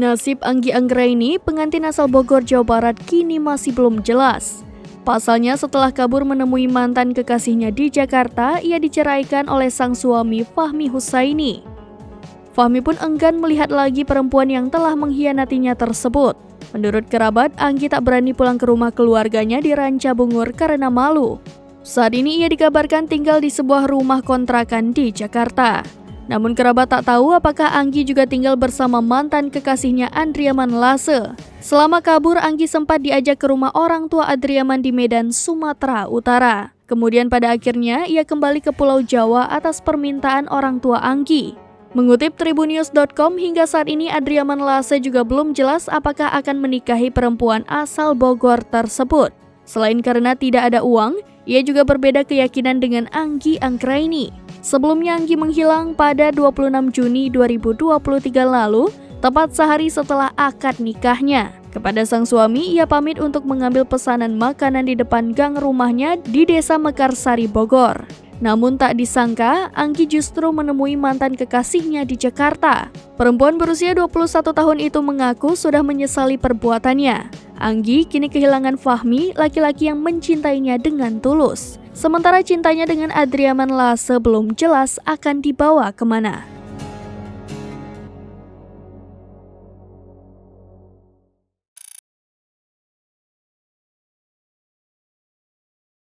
Nasib Anggi Anggraini, pengantin asal Bogor, Jawa Barat, kini masih belum jelas. Pasalnya setelah kabur menemui mantan kekasihnya di Jakarta, ia diceraikan oleh sang suami Fahmi Husaini. Fahmi pun enggan melihat lagi perempuan yang telah mengkhianatinya tersebut. Menurut kerabat, Anggi tak berani pulang ke rumah keluarganya di Ranca Bungur karena malu. Saat ini ia dikabarkan tinggal di sebuah rumah kontrakan di Jakarta. Namun kerabat tak tahu apakah Anggi juga tinggal bersama mantan kekasihnya Andriaman Lase. Selama kabur, Anggi sempat diajak ke rumah orang tua Andriaman di Medan, Sumatera Utara. Kemudian pada akhirnya ia kembali ke Pulau Jawa atas permintaan orang tua Anggi. Mengutip Tribunnews.com, hingga saat ini Andriaman Lase juga belum jelas apakah akan menikahi perempuan asal Bogor tersebut. Selain karena tidak ada uang, ia juga berbeda keyakinan dengan Anggi Anggraini. Sebelumnya Anggi menghilang pada 26 Juni 2023 lalu, tepat sehari setelah akad nikahnya. Kepada sang suami, ia pamit untuk mengambil pesanan makanan di depan gang rumahnya di Desa Mekarsari, Bogor. Namun tak disangka, Anggi justru menemui mantan kekasihnya di Jakarta. Perempuan berusia 21 tahun itu mengaku sudah menyesali perbuatannya. Anggi kini kehilangan Fahmi, laki-laki yang mencintainya dengan tulus. Sementara cintanya dengan Andriaman Lase belum jelas akan dibawa kemana.